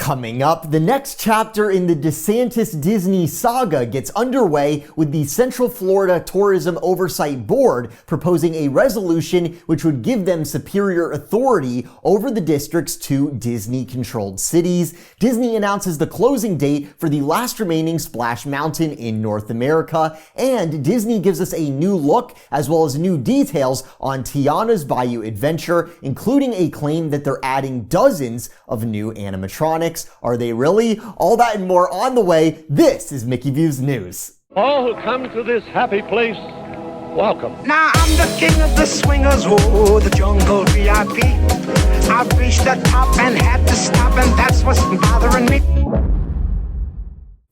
Coming up, the next chapter in the DeSantis Disney saga gets underway with the Central Florida Tourism Oversight Board proposing a resolution which would give them superior authority over the district's two Disney-controlled cities. Disney announces the closing date for the last remaining Splash Mountain in North America, and Disney gives us a new look as well as new details on Tiana's Bayou adventure, including a claim that they're adding dozens of new animatronics. Are they really? All that and more on the way. This is Mickey Views News. All who come to this happy place, welcome. Now I'm the king of the swingers, oh, the jungle VIP. I've reached the top and had to stop, and that's what's bothering me.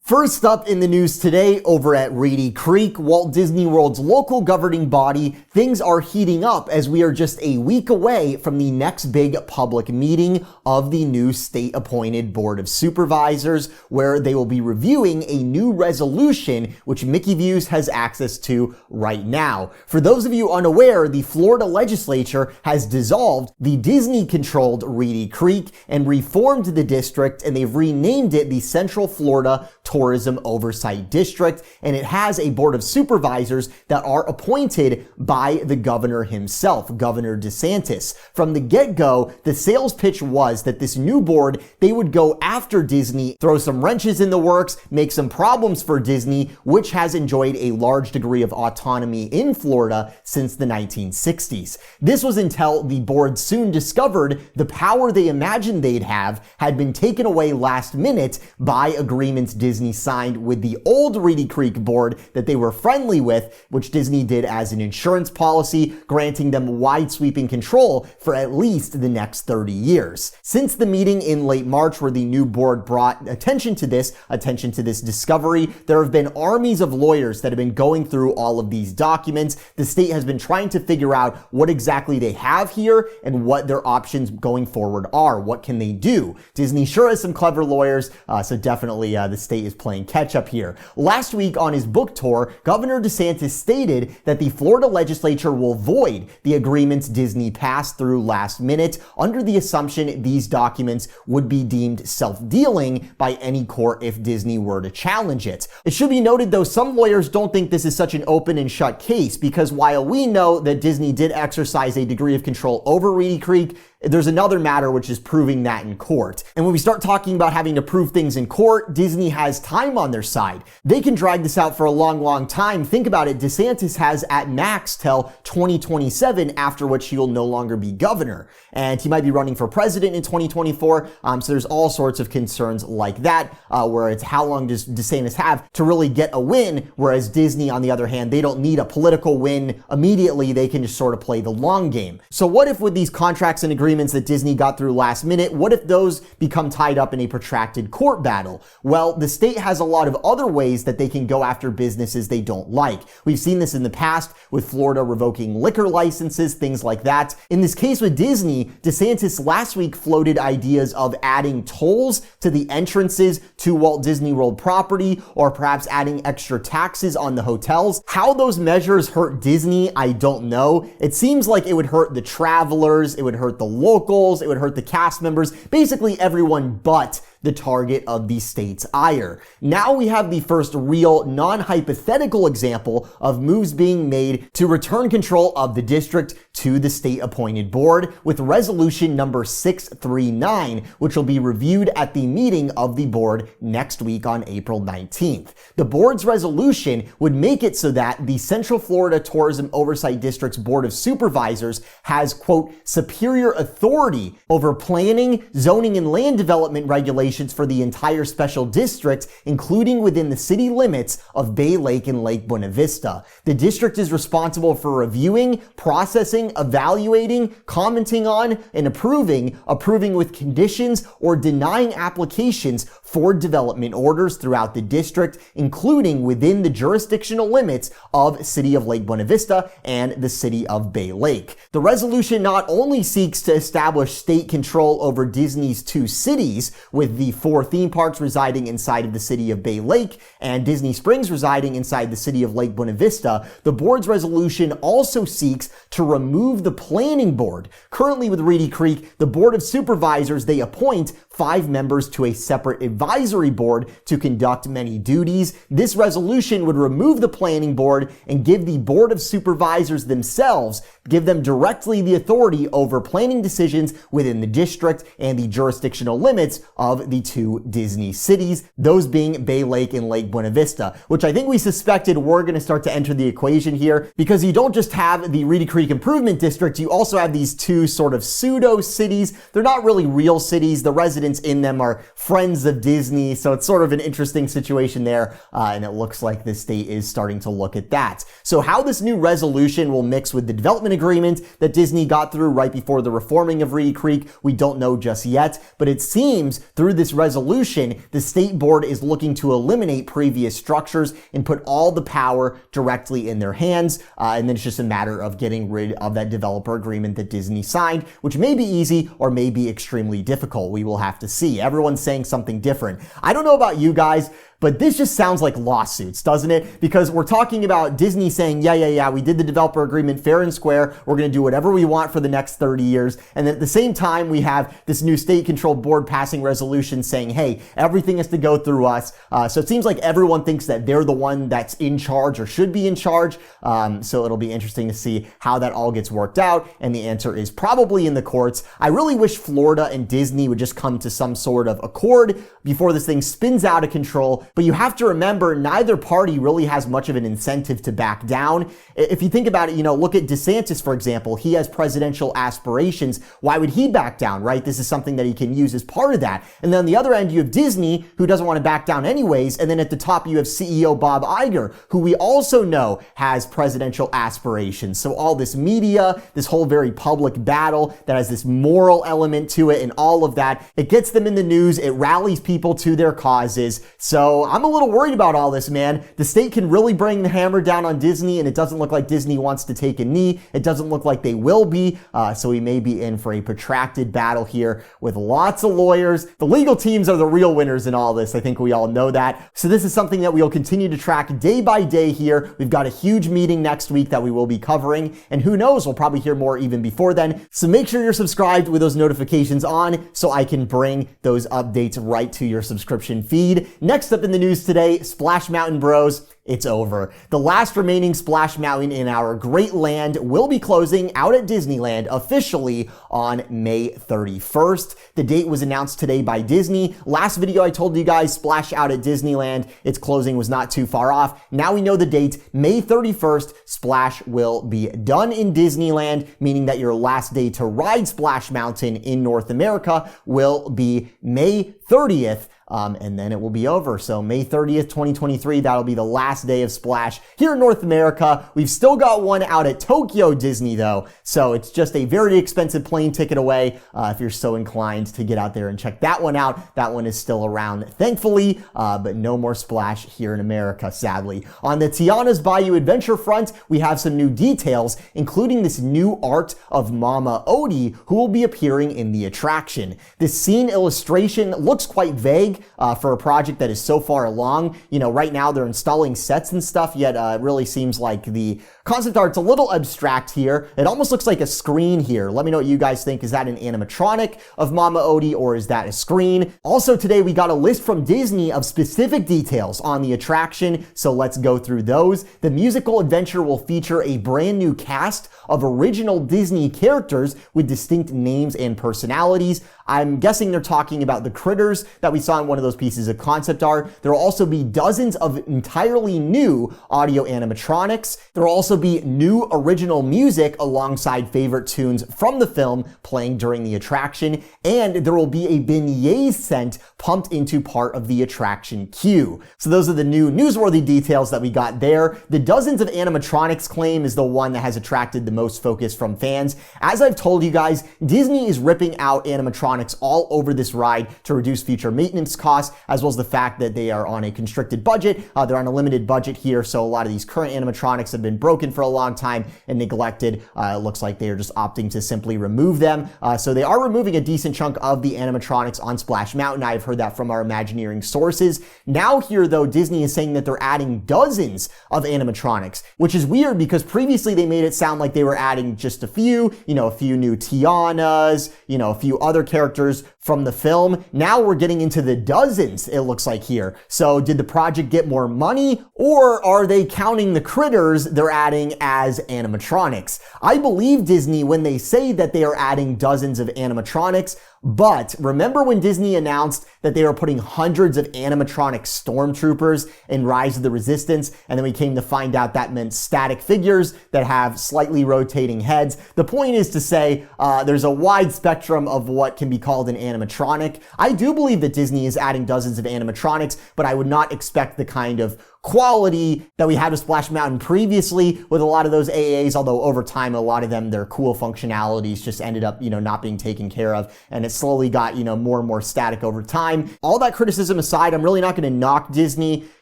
First up in the news today, over at Reedy Creek, Walt Disney World's local governing body, things are heating up as we are just a week away from the next big public meeting of the new state-appointed Board of Supervisors, where they will be reviewing a new resolution which Mickey Views has access to right now. For those of you unaware, the Florida legislature has dissolved the Disney-controlled Reedy Creek and reformed the district, and they've renamed it the Central Florida Tourism Oversight District, and it has a board of supervisors that are appointed by the governor himself, Governor DeSantis. From the get-go, the sales pitch was that this new board, they would go after Disney, throw some wrenches in the works, make some problems for Disney, which has enjoyed a large degree of autonomy in Florida since the 1960s. This was until the board soon discovered the power they imagined they'd have had been taken away last minute by agreements Disney signed with the old Reedy Creek board that they were friendly with, which Disney did as an insurance policy, granting them wide sweeping control for at least the next 30 years. Since the meeting in late March where the new board brought attention to this discovery, there have been armies of lawyers that have been going through all of these documents. The state has been trying to figure out what exactly they have here and what their options going forward are. What can they do? Disney sure has some clever lawyers, so definitely the state is playing catch up here. Last week on his book tour, Governor DeSantis stated that the Florida legislature will void the agreements Disney passed through last minute under the assumption these documents would be deemed self-dealing by any court if Disney were to challenge it. It should be noted though, some lawyers don't think this is such an open and shut case, because while we know that Disney did exercise a degree of control over Reedy Creek, there's another matter which is proving that in court. And when we start talking about having to prove things in court, Disney has time on their side. They can drag this out for a long time. Think about it. DeSantis has at max till 2027, after which he will no longer be governor. And he might be running for president in 2024. So there's all sorts of concerns like that, where it's how long does DeSantis have to really get a win, whereas Disney, on the other hand, they don't need a political win immediately. They can just sort of play the long game. So what if with these contracts and agreements that Disney got through last minute, what if those become tied up in a protracted court battle? Well, the state has a lot of other ways that they can go after businesses they don't like. We've seen this in the past with Florida revoking liquor licenses, things like that. In this case with Disney, DeSantis last week floated ideas of adding tolls to the entrances to Walt Disney World property, or perhaps adding extra taxes on the hotels. How those measures hurt Disney, I don't know. It seems like it would hurt the travelers, it would hurt the locals, it would hurt the cast members, basically everyone but the target of the state's ire. Now we have the first real non-hypothetical example of moves being made to return control of the district to the state-appointed board with resolution number 639, which will be reviewed at the meeting of the board next week on April 19th. The board's resolution would make it so that the Central Florida Tourism Oversight District's Board of Supervisors has, quote, superior authority over planning, zoning, and land development regulations for the entire special district, including within the city limits of Bay Lake and Lake Buena Vista. The district is responsible for reviewing, processing, evaluating, commenting on, and approving with conditions or denying applications for development orders throughout the district, including within the jurisdictional limits of City of Lake Buena Vista and the City of Bay Lake. The resolution not only seeks to establish state control over Disney's 2 cities, with the 4 theme parks residing inside of the City of Bay Lake and Disney Springs residing inside the City of Lake Buena Vista, the board's resolution also seeks to remove the planning board. Currently with Reedy Creek, the Board of Supervisors, they appoint 5 members to a separate advisory board to conduct many duties. This resolution would remove the planning board and give the Board of Supervisors themselves, give them directly the authority over planning decisions within the district and the jurisdictional limits of the 2 Disney cities, those being Bay Lake and Lake Buena Vista, which I think we suspected were going to start to enter the equation here, because you don't just have the Reedy Creek Improvement District, you also have these 2 sort of pseudo cities. They're not really real cities. The residents in them are friends of Disney, so it's sort of an interesting situation there, and it looks like the state is starting to look at that. So how this new resolution will mix with the development agreement that Disney got through right before the reforming of Reedy Creek, we don't know just yet, but it seems through this resolution, the state board is looking to eliminate previous structures and put all the power directly in their hands, and then it's just a matter of getting rid of that developer agreement that Disney signed, which may be easy or may be extremely difficult. We will have to see. Everyone's saying something different. I don't know about you guys, but this just sounds like lawsuits, doesn't it? Because we're talking about Disney saying, yeah, we did the developer agreement fair and square. We're going to do whatever we want for the next 30 years. And then at the same time, we have this new state-controlled board passing resolution saying, hey, everything has to go through us. So it seems like everyone thinks that they're the one that's in charge or should be in charge. So it'll be interesting to see how that all gets worked out. And the answer is probably in the courts. I really wish Florida and Disney would just come to some sort of accord before this thing spins out of control. But you have to remember, neither party really has much of an incentive to back down. If you think about it, look at DeSantis, for example. He has presidential aspirations. Why would he back down, right? This is something that he can use as part of that. And then on the other end, you have Disney, who doesn't want to back down anyways. And then at the top, you have CEO Bob Iger, who we also know has presidential aspirations. So all this media, this whole very public battle that has this moral element to it and all of that, it gets them in the news. It rallies people to their causes. So I'm a little worried about all this, man. The state can really bring the hammer down on Disney, and it doesn't look like Disney wants to take a knee. It doesn't look like they will be. So we may be in for a protracted battle here with lots of lawyers. The legal teams are the real winners in all this. I think we all know that. So this is something that we'll continue to track day by day here. We've got a huge meeting next week that we will be covering, and who knows, we'll probably hear more even before then. So make sure you're subscribed with those notifications on so I can bring those updates right to your subscription feed. Next up in the news today, Splash Mountain Bros. It's over. The last remaining Splash Mountain in our great land will be closing out at Disneyland officially on May 31st. The date was announced today by Disney. Last video I told you guys, Splash out at Disneyland, its closing was not too far off. Now we know the date, May 31st, Splash will be done in Disneyland, meaning that your last day to ride Splash Mountain in North America will be May 30th. And then it will be over. So May 30th, 2023, that'll be the last day of Splash here in North America. We've still got one out at Tokyo Disney though. So it's just a very expensive plane ticket away if you're so inclined to get out there and check that one out. That one is still around, thankfully, but no more Splash here in America, sadly. On the Tiana's Bayou Adventure front, we have some new details, including this new art of Mama Odie, who will be appearing in the attraction. This scene illustration looks quite vague for a project that is so far along. Right now they're installing sets and stuff, yet it really seems like the concept art's a little abstract here. It almost looks like a screen here. Let me know what you guys think. Is that an animatronic of Mama Odie, or is that a screen? Also today we got a list from Disney of specific details on the attraction, so let's go through those. The musical adventure will feature a brand new cast of original Disney characters with distinct names and personalities. I'm guessing they're talking about the critters that we saw in one of those pieces of concept art. There will also be dozens of entirely new audio animatronics. There will also be new original music alongside favorite tunes from the film playing during the attraction, and there will be a beignet scent pumped into part of the attraction queue. So those are the new newsworthy details that we got there. The dozens of animatronics claim is the one that has attracted the most focus from fans. As I've told you guys, Disney is ripping out animatronics animatronics all over this ride to reduce future maintenance costs, as well as the fact that they are on a constricted budget. They're on a limited budget here, so a lot of these current animatronics have been broken for a long time and neglected. It looks like they are just opting to simply remove them. So they are removing a decent chunk of the animatronics on Splash Mountain. I've heard that from our Imagineering sources. Now here, though, Disney is saying that they're adding dozens of animatronics, which is weird because previously they made it sound like they were adding just a few, a few new Tianas, a few other characters from the film. Now we're getting into the dozens, it looks like here. So did the project get more money, or are they counting the critters they're adding as animatronics? I believe Disney when they say that they are adding dozens of animatronics, but remember when Disney announced that they were putting hundreds of animatronic stormtroopers in Rise of the Resistance, and then we came to find out that meant static figures that have slightly rotating heads. The point is to say there's a wide spectrum of what can be called an animatronic. I do believe that Disney is adding dozens of animatronics, but I would not expect the kind of quality that we had with Splash Mountain previously with a lot of those AAs, although over time, a lot of them, their cool functionalities just ended up, not being taken care of, and it slowly got, more and more static over time. All that criticism aside, I'm really not going to knock Disney,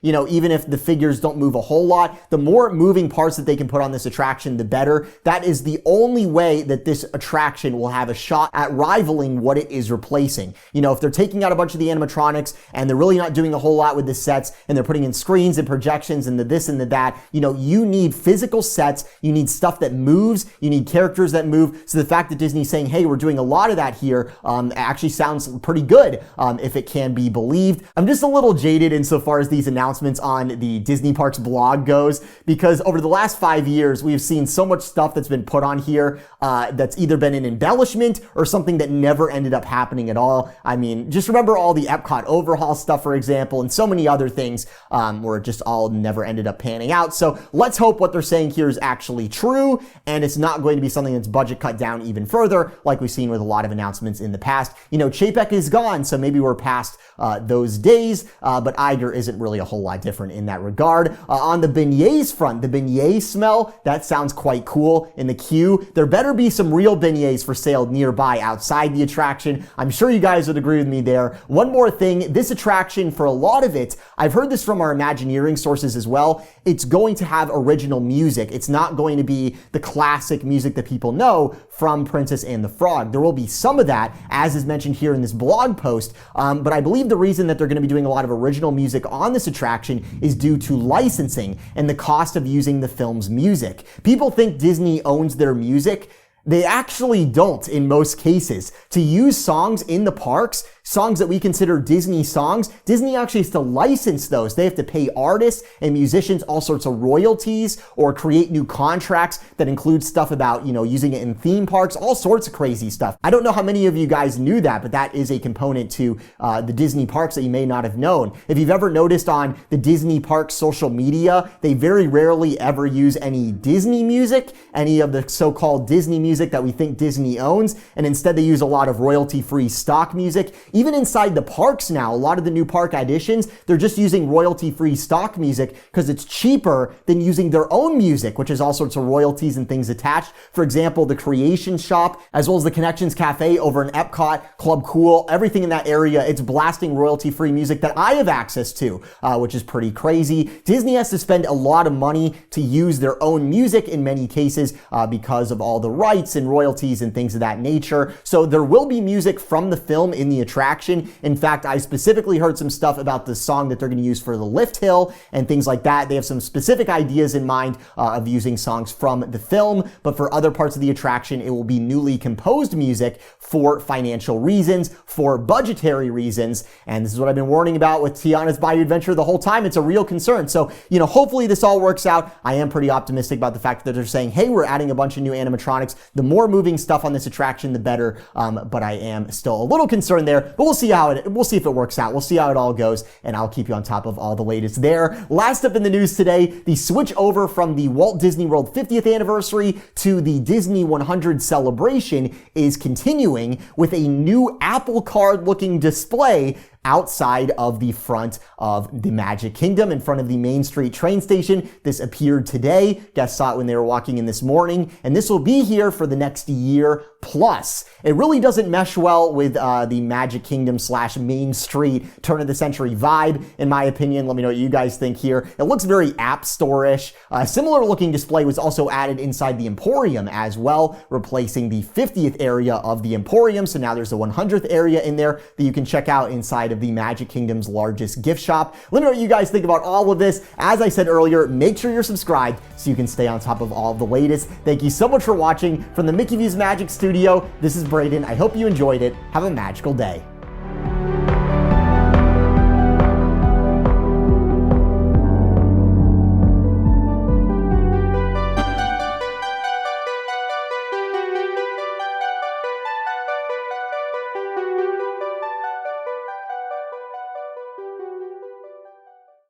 even if the figures don't move a whole lot. The more moving parts that they can put on this attraction, the better. That is the only way that this attraction will have a shot at rivaling what it is replacing. If they're taking out a bunch of the animatronics and they're really not doing a whole lot with the sets and they're putting in screens and projections and the this and the that, you need physical sets, you need stuff that moves, you need characters that move. So the fact that Disney's saying, hey, we're doing a lot of that here, actually sounds pretty good, if it can be believed. I'm just a little jaded insofar as these announcements on the Disney Parks blog goes, because over the last 5 years, we've seen so much stuff that's been put on here that's either been an embellishment or something that never ended up happening at all. I mean, just remember all the Epcot overhaul stuff, for example, and so many other things where it just all never ended up panning out. So let's hope what they're saying here is actually true, and it's not going to be something that's budget cut down even further, like we've seen with a lot of announcements in the past. Chapek is gone, so maybe we're past those days, but Iger isn't really a whole lot different in that regard. On the beignets front, the beignet smell, that sounds quite cool in the queue. There better be some real beignets for sale nearby outside the attraction. I'm sure you guys would agree with me there. One more thing, this attraction, for a lot of it, I've heard this from our Imagineering sources as well, it's going to have original music. It's not going to be the classic music that people know from Princess and the Frog. There will be some of that, as is mentioned here in this blog post, but I believe the reason that they're going to be doing a lot of original music on this attraction is due to licensing and the cost of using the film's music. People think Disney owns their music. They actually don't in most cases. To use songs in the parks, songs that we consider Disney songs, Disney actually has to license those. They have to pay artists and musicians all sorts of royalties or create new contracts that include stuff about, using it in theme parks, all sorts of crazy stuff. I don't know how many of you guys knew that, but that is a component to the Disney parks that you may not have known. If you've ever noticed on the Disney parks social media, they very rarely ever use any Disney music, any of the so-called Disney music that we think Disney owns, and instead they use a lot of royalty-free stock music. Even inside the parks now, a lot of the new park additions, they're just using royalty-free stock music because it's cheaper than using their own music, which has all sorts of royalties and things attached. For example, the Creation Shop, as well as the Connections Cafe over in Epcot, Club Cool, everything in that area, it's blasting royalty-free music that I have access to, which is pretty crazy. Disney has to spend a lot of money to use their own music in many cases because of all the rights and royalties and things of that nature. So there will be music from the film in the attraction. In fact, I specifically heard some stuff about the song that they're going to use for the lift hill and things like that. They have some specific ideas in mind of using songs from the film, but for other parts of the attraction, it will be newly composed music for financial reasons, for budgetary reasons, and this is what I've been warning about with Tiana's Bayou Adventure the whole time. It's a real concern. So, hopefully this all works out. I am pretty optimistic about the fact that they're saying, hey, we're adding a bunch of new animatronics. The more moving stuff on this attraction, the better, but I am still a little concerned there. But we'll see if it works out. We'll see how it all goes, and I'll keep you on top of all the latest there. Last up in the news today, the switch over from the Walt Disney World 50th anniversary to the Disney 100 celebration is continuing with a new Apple Card looking display outside of the front of the Magic Kingdom, in front of the Main Street train station. This appeared today. Guests saw it when they were walking in this morning, and this will be here for the next year plus. It really doesn't mesh well with the Magic Kingdom / Main Street turn of the century vibe, in my opinion. Let me know what you guys think here. It looks very App Store-ish. A similar looking display was also added inside the Emporium as well, replacing the 50th area of the Emporium. So now there's a 100th area in there that you can check out inside of the Magic Kingdom's largest gift shop. Let me know what you guys think about all of this. As I said earlier, make sure you're subscribed so you can stay on top of all of the latest. Thank you so much for watching from the Mickey Views Magic Studio. This is Brayden. I hope you enjoyed it. Have a magical day.